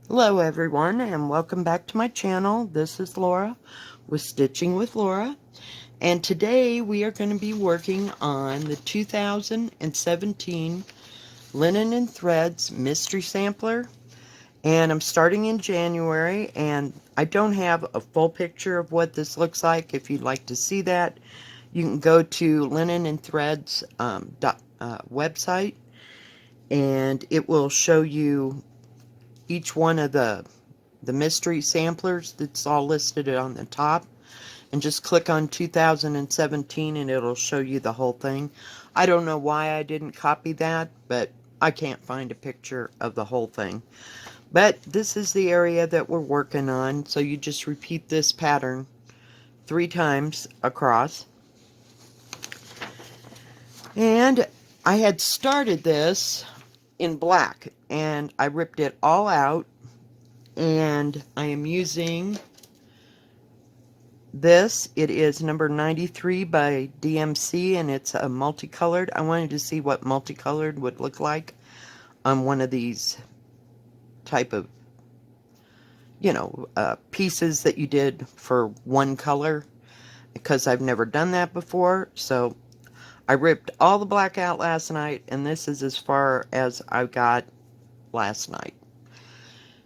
Hello everyone and welcome back to my channel. This is Laura with Stitching with Laura, and today we are going to be working on the 2017 Linen and Threads Mystery Sampler, and I'm starting in January, and I don't have a full picture of what this looks like. If you'd like to see that, you can go to Linen and Threads website, and it will show you each one of the mystery samplers that's all listed on the top, and just click on 2017 and it'll show you the whole thing. I don't know why I didn't copy that, but I can't find a picture of the whole thing. But this is the area that we're working on, so you just repeat this pattern 3 times across. And I had started this in black and I ripped it all out, and I am using this. It is number 93 by DMC, and it's a multicolored. I wanted to see what multicolored would look like on one of these type of, pieces that you did for one color, because I've never done that before. So I ripped all the black out last night, and this is as far as I got last night.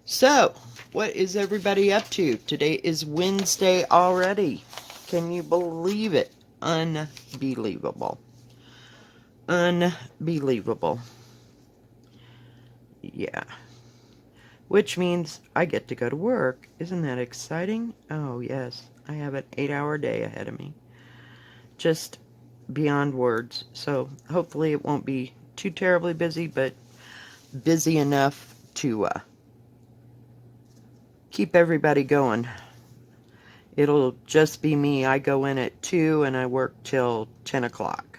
So, what is everybody up to? Today is Wednesday already. Can you believe it? Unbelievable. Unbelievable. Yeah. Which means I get to go to work. Isn't that exciting? Oh, yes. I have an 8-hour day ahead of me. Just beyond words. So, hopefully it won't be too terribly busy, but busy enough to keep everybody going. It'll just be me. I go in at 2 and I work till 10 o'clock.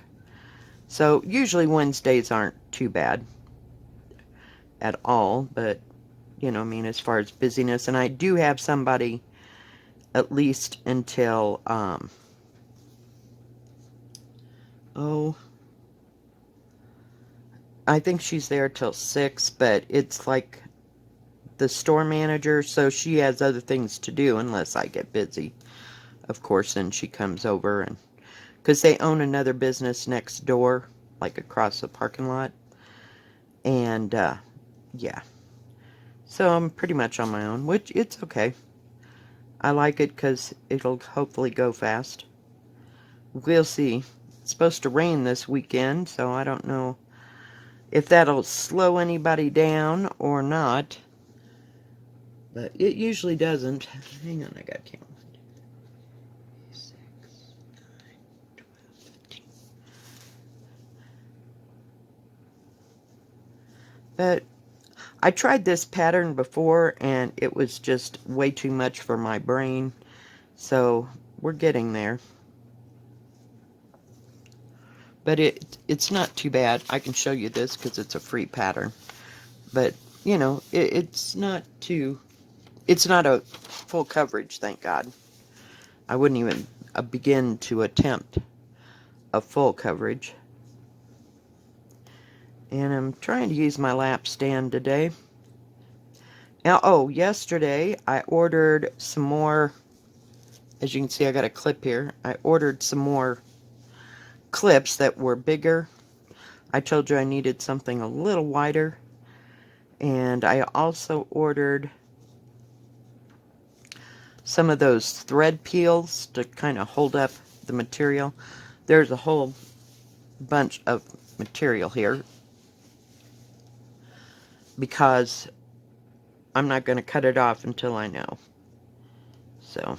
So usually Wednesdays aren't too bad at all, but, as far as busyness. And I do have somebody at least until, I think she's there till 6, but it's like the store manager, so she has other things to do unless I get busy. Of course, then she comes over, and because they own another business next door, like across the parking lot. And yeah, so I'm pretty much on my own, which it's okay. I like it because it'll hopefully go fast. We'll see. It's supposed to rain this weekend, so I don't know if that'll slow anybody down or not. But it usually doesn't. Hang on, I got count. 6, 9, 12, 15. But I tried this pattern before, and it was just way too much for my brain. So we're getting there. But it's not too bad. I can show you this because it's a free pattern. But, it's not a full coverage, thank God. I wouldn't even begin to attempt a full coverage. And I'm trying to use my lap stand today. Now, yesterday I ordered some more. As you can see, I got a clip here. I ordered some more clips that were bigger. I told you I needed something a little wider. And I also ordered some of those thread peels to kind of hold up the material. There's a whole bunch of material here because I'm not going to cut it off until I know. So,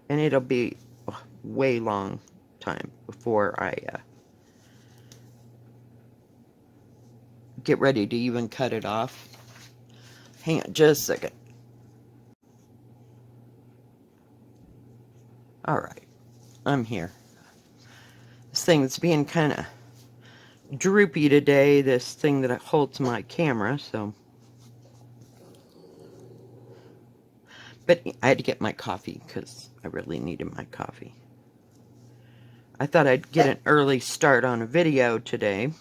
and it'll be a way long time before I get ready to even cut it off. Hang on just a second. Alright, I'm here. This thing is being kind of droopy today, this thing that holds my camera, so. But I had to get my coffee because I really needed my coffee. I thought I'd get an early start on a video today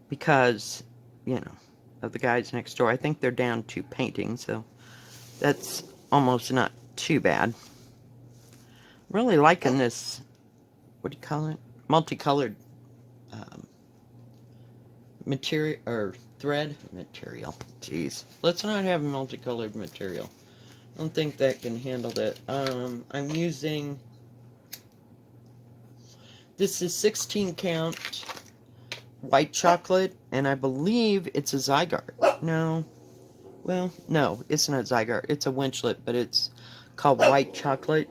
because, of the guys next door. I think they're down to painting, so that's almost not too bad. Really liking this, what do you call it? Multicolored material, or thread material. Jeez. Let's not have multicolored material. I don't think that can handle that. I'm using, this is 16 count white chocolate, and I believe it's a Zygarde. No. Well, no, it's not Zygarde. It's a Winchlet, but it's called white chocolate.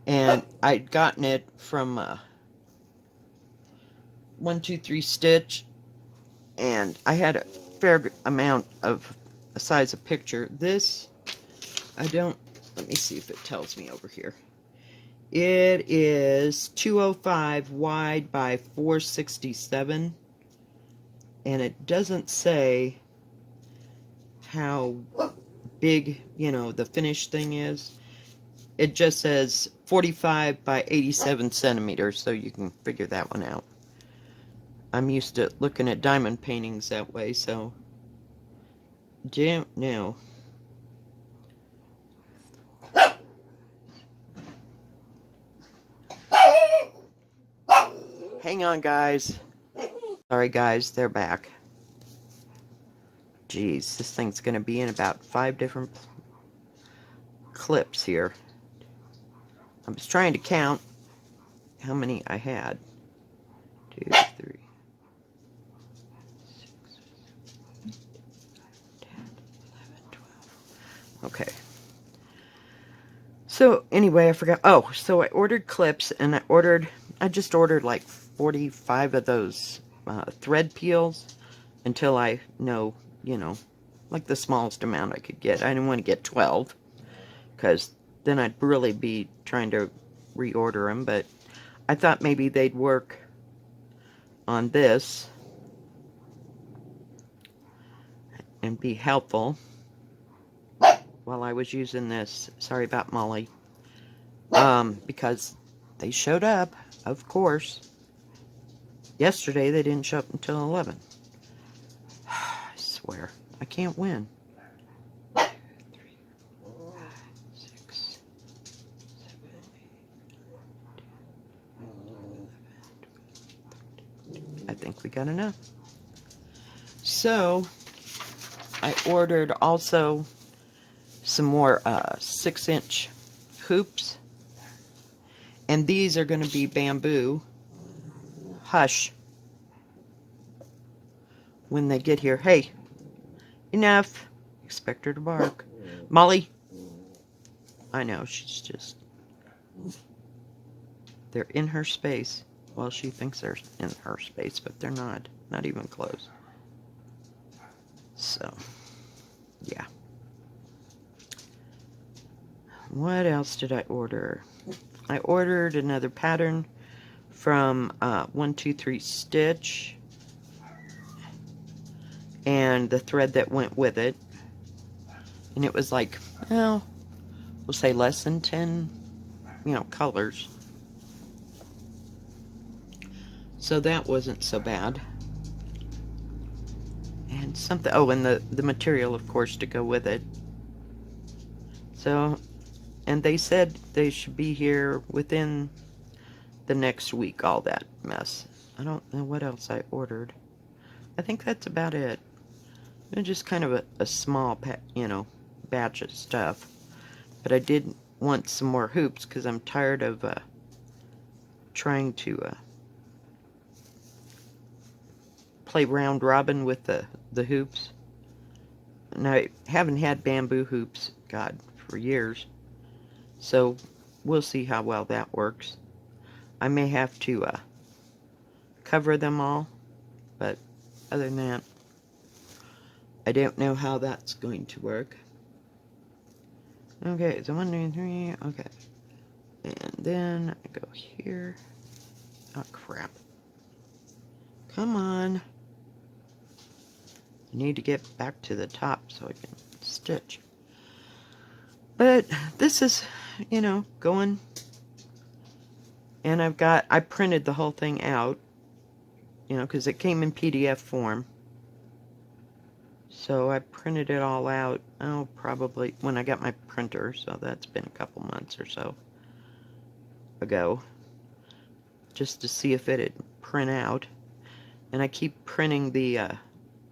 And I'd gotten it from 123 Stitch, and I had a fair amount of a size of picture. This, I don't, let me see if it tells me over here. It is 205 wide by 467, and it doesn't say how big, you know, the finished thing is. It just says 45 by 87 centimeters, so you can figure that one out. I'm used to looking at diamond paintings that way, so don't know. Hang on, guys. Sorry, guys, they're back. Jeez, this thing's going to be in about 5 different clips here. I was trying to count how many I had. 2, 3, 6, 7, 8, 10, 11, 12. Okay. So, anyway, I forgot. Oh, so I ordered clips, and I just ordered like 45 of those thread peels until I know, you know, like the smallest amount I could get. I didn't want to get 12, because then I'd really be trying to reorder them, but I thought maybe they'd work on this and be helpful while I was using this. Sorry about Molly. Because they showed up, of course. Yesterday they didn't show up until 11. I swear, I can't win. 2, 3, 4, 5, 6, 7, 8, 9, 10, 11, 12. I think we got enough. So, I ordered also some more 6-inch hoops. And these are going to be bamboo. Hush. When they get here. Hey, enough. Expect her to bark. Molly. I know, she's just... They're in her space. Well, she thinks they're in her space, but they're not. Not even close. So, yeah. What else did I order? I ordered another pattern from 123 Stitch, and the thread that went with it, and it was like, well, we'll say less than 10, you know, colors. So that wasn't so bad. And something, oh, and the material, of course, to go with it. So, and they said they should be here within the next week, all that mess. I don't know what else I ordered. I think that's about it. Just kind of a small, you know, batch of stuff. But I did want some more hoops because I'm tired of trying to play round robin with the hoops. And I haven't had bamboo hoops, God, for years. So we'll see how well that works. I may have to cover them all, but other than that, I don't know how that's going to work. Okay, so 1, 2, 3, okay. And then I go here. Oh, crap. Come on. I need to get back to the top so I can stitch. But this is, you know, going. And I printed the whole thing out, you know, because it came in PDF form. So I printed it all out, oh, probably when I got my printer, so that's been a couple months or so ago, just to see if it'd print out. And I keep printing the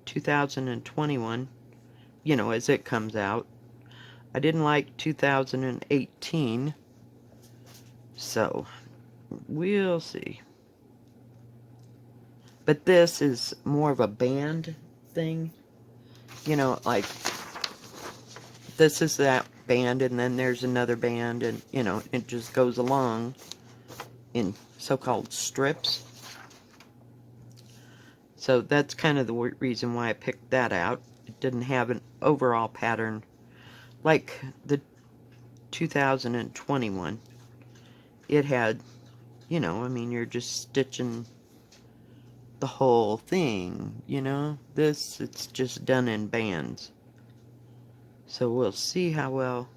2021, you know, as it comes out. I didn't like 2018, so we'll see. But this is more of a band thing. You know, like, this is that band, and then there's another band, and, you know, it just goes along in so-called strips. So that's kind of the reason why I picked that out. It didn't have an overall pattern like the 2021. It had, you know, I mean, you're just stitching the whole thing, you know. This, it's just done in bands. So we'll see how well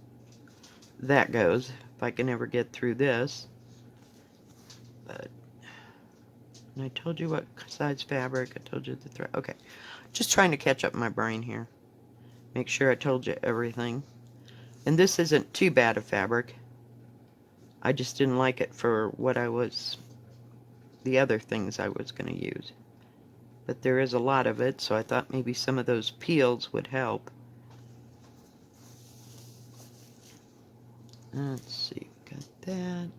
that goes, if I can ever get through this. But, and I told you what size fabric, I told you the thread. Okay, just trying to catch up my brain here. Make sure I told you everything. And this isn't too bad a fabric. I just didn't like it for what I was, the other things I was going to use. But there is a lot of it, so I thought maybe some of those peels would help. Let's see, got that.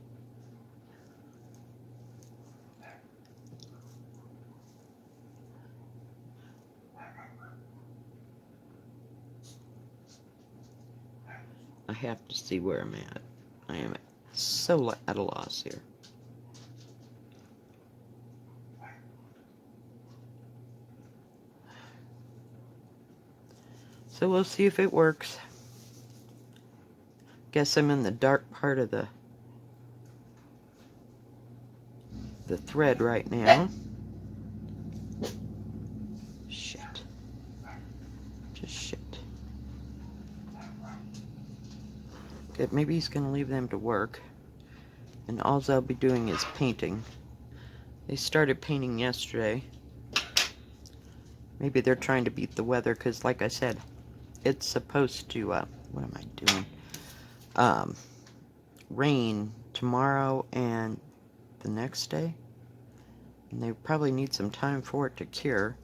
I have to see where I'm at. I am so at a loss here. So we'll see if it works. Guess I'm in the dark part of the thread right now. Shit. Just shit. Good, maybe he's gonna leave them to work. And all I'll be doing is painting. They started painting yesterday. Maybe they're trying to beat the weather, because like I said, it's supposed to, what am I doing? Rain tomorrow and the next day. And they probably need some time for it to cure.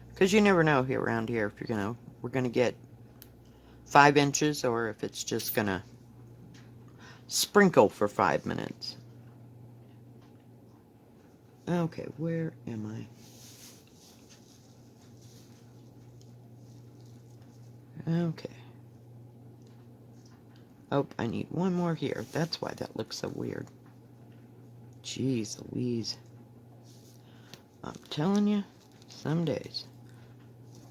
Because you never know here around here if you're we're gonna get 5 inches or if it's just gonna sprinkle for 5 minutes. Okay, where am I? Okay. Oh, I need one more here. That's why that looks so weird. Jeez Louise. I'm telling you, some days.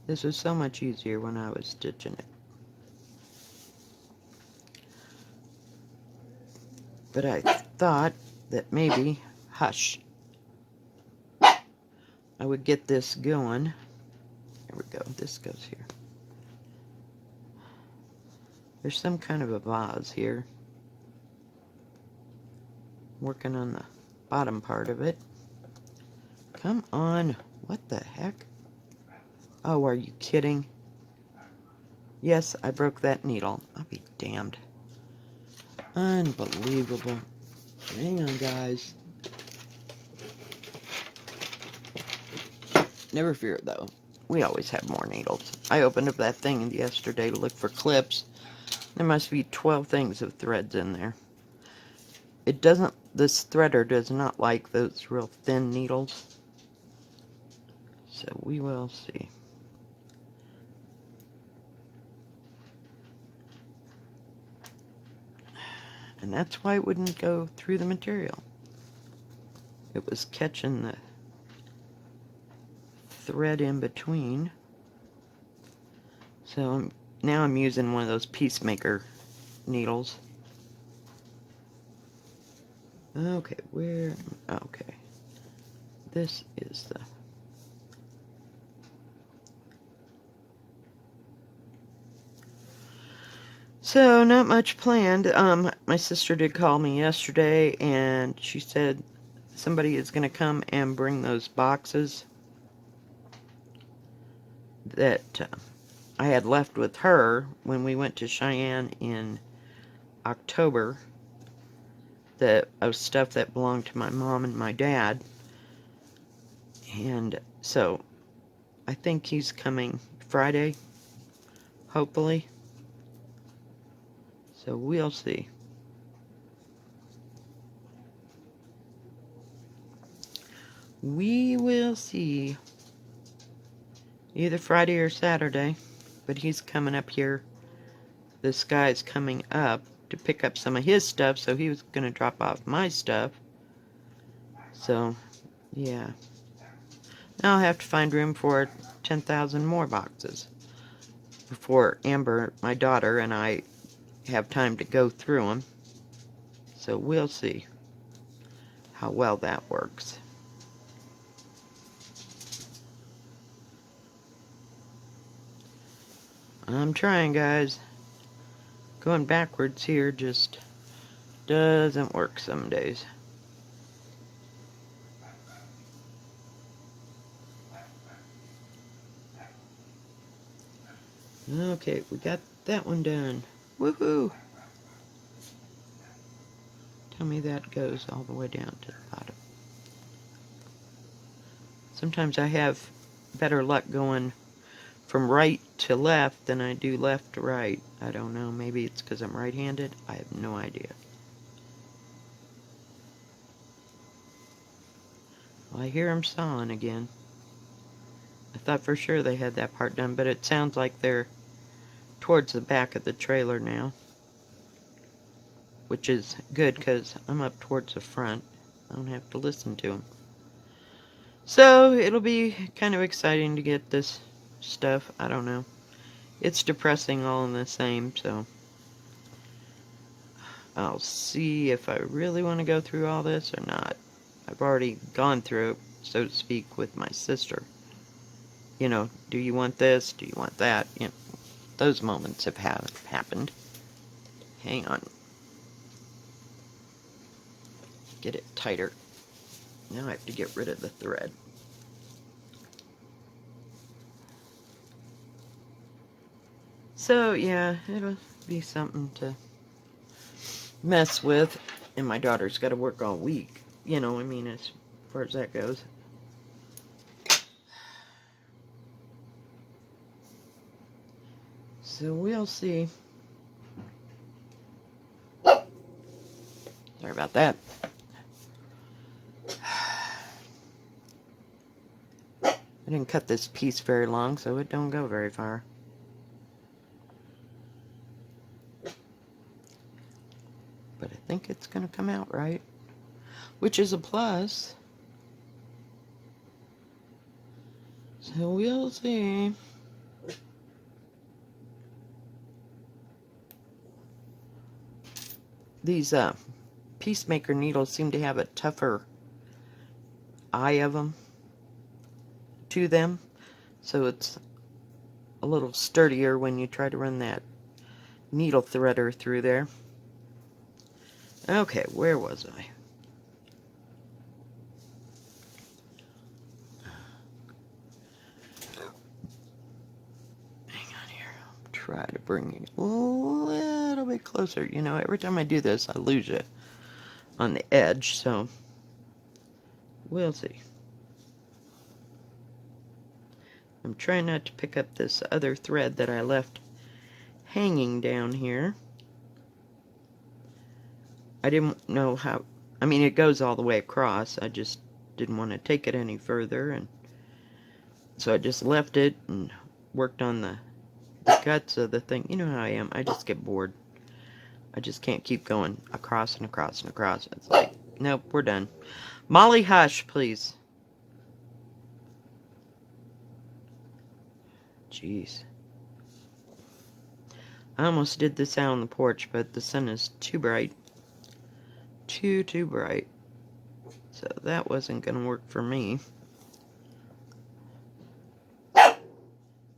This was so much easier when I was stitching it. But I thought that maybe, hush, I would get this going. There we go, this goes here. There's some kind of a vase here. Working on the bottom part of it. Come on, what the heck? Oh, are you kidding? Yes, I broke that needle. I'll be damned. Unbelievable. Hang on, guys. Never fear, though. We always have more needles. I opened up that thing yesterday to look for clips. There must be 12 things of threads in there. It doesn't, this threader does not like those real thin needles. So we will see. And that's why it wouldn't go through the material. It was catching the thread in between. So now I'm using one of those Peacemaker needles. Okay, where? Okay. This is the... So, not much planned. My sister did call me yesterday, and she said somebody is going to come and bring those boxes that I had left with her when we went to Cheyenne in October, that of stuff that belonged to my mom and my dad. And so I think he's coming Friday, hopefully. So we'll see. We will see. Either Friday or Saturday. But he's coming up here. This guy's coming up to pick up some of his stuff, so he was going to drop off my stuff. So, yeah. Now I'll have to find room for 10,000 more boxes before Amber, my daughter, and I have time to go through them. So we'll see how well that works. I'm trying, guys. Going backwards here just doesn't work some days. Okay, we got that one done. Woohoo! Tell me that goes all the way down to the bottom. Sometimes I have better luck going from right to left than I do left to right. I don't know. Maybe it's because I'm right-handed. I have no idea. Well, I hear them sawing again. I thought for sure they had that part done, but it sounds like they're towards the back of the trailer now. Which is good because I'm up towards the front. I don't have to listen to them. So it'll be kind of exciting to get this stuff. I don't know. It's depressing all in the same, so I'll see if I really want to go through all this or not. I've already gone through it, so to speak, with my sister. You know, do you want this? Do you want that? You know, those moments have happened. Hang on. Get it tighter. Now I have to get rid of the thread. So, yeah, it'll be something to mess with. And my daughter's got to work all week. You know, I mean, as far as that goes. So we'll see. Sorry about that. I didn't cut this piece very long, so it don't go very far. But I think it's going to come out right, which is a plus. So we'll see. These Peacemaker needles seem to have a tougher eye of them to them, so it's a little sturdier when you try to run that needle threader through there. Okay, where was I? Hang on here. I'll try to bring it a little bit closer. You know, every time I do this, I lose it on the edge, so we'll see. I'm trying not to pick up this other thread that I left hanging down here. I didn't know how, I mean, it goes all the way across. I just didn't want to take it any further, and so I just left it and worked on the guts of the thing. You know how I am. I just get bored. I just can't keep going across and across and across. It's like, nope, we're done. Molly, hush, please. Jeez. I almost did this out on the porch, but the sun is too bright. Too bright. So that wasn't going to work for me.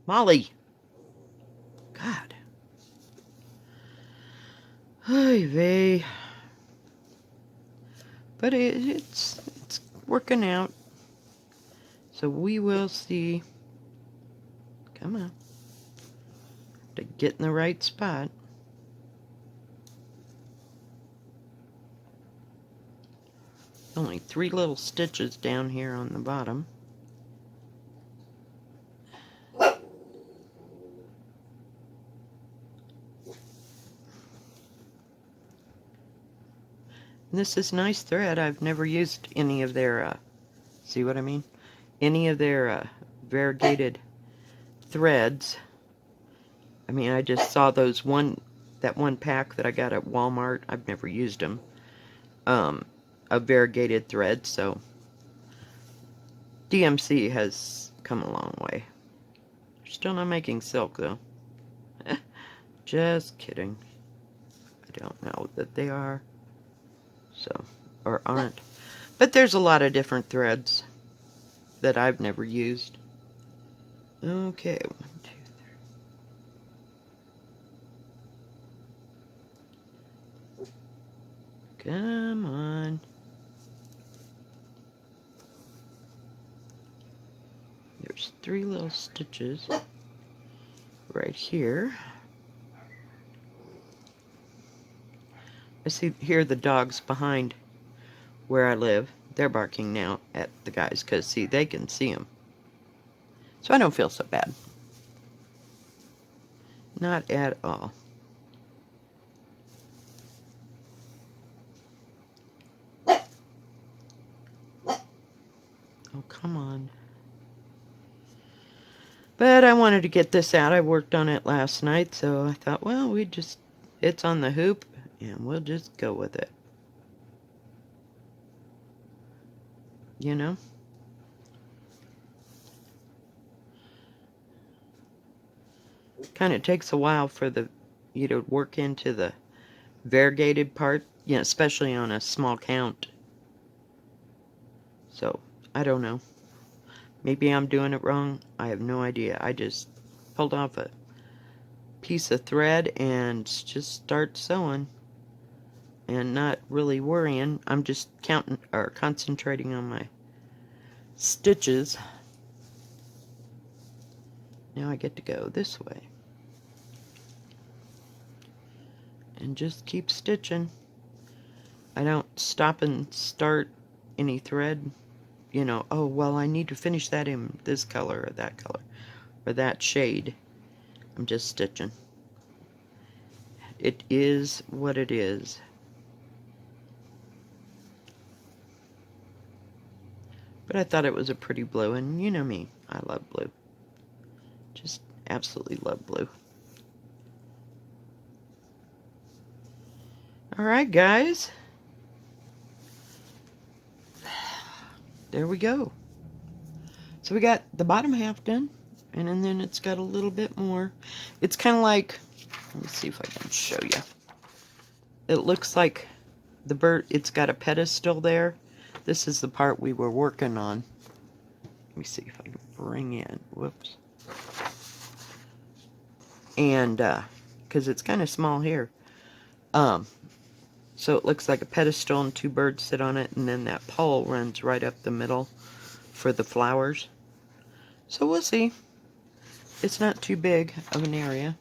Molly! God. Ay vey. But it's working out. So we will see Come on. To get in the right spot. Only 3 little stitches down here on the bottom. And this is nice thread. I've never used any of their, see what I mean? Any of their variegated threads. I mean, I just saw those that one pack that I got at Walmart. I've never used them. Of variegated thread, so DMC has come a long way. They're still not making silk, though. Just kidding. I don't know that they are. So, or aren't. But there's a lot of different threads that I've never used. Okay, 1, 2, 3. Come on. There's 3 little stitches right here. I hear the dogs behind where I live. They're barking now at the guys because, see, they can see them. So I don't feel so bad. Not at all. Oh, come on. But I wanted to get this out. I worked on it last night, so I thought, well, it's on the hoop, and we'll just go with it. You know? Kind of takes a while for you to work into the variegated part, you know, especially on a small count. So, I don't know. Maybe I'm doing it wrong. I have no idea. I just pulled off a piece of thread and just start sewing and not really worrying. I'm just counting or concentrating on my stitches. Now I get to go this way and just keep stitching. I don't stop and start any thread, you know, oh well, I need to finish that in this color or that shade. I'm just stitching. It is what it is. But I thought it was a pretty blue, and you know me, I love blue. Just absolutely love blue. Alright, guys. There we go. So we got the bottom half done, and then it's got a little bit more. It's kind of like, let me see if I can show you. It looks like the bird, it's got a pedestal there. This is the part we were working on. Let me see if I can bring in, whoops. And, because it's kind of small here. So it looks like a pedestal and 2 birds sit on it, and then that pole runs right up the middle for the flowers. So we'll see. It's not too big of an area.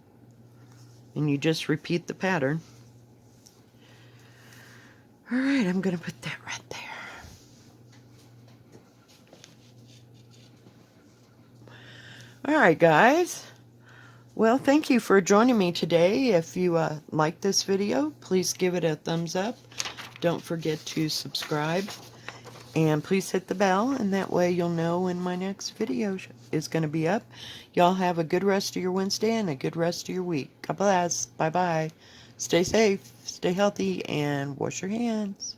And you just repeat the pattern. Alright, I'm going to put that right there. Alright, guys. Well, thank you for joining me today. If you like this video, please give it a thumbs up. Don't forget to subscribe. And please hit the bell, and that way you'll know when my next video is going to be up. Y'all have a good rest of your Wednesday and a good rest of your week. God bless. Bye-bye. Stay safe, stay healthy, and wash your hands.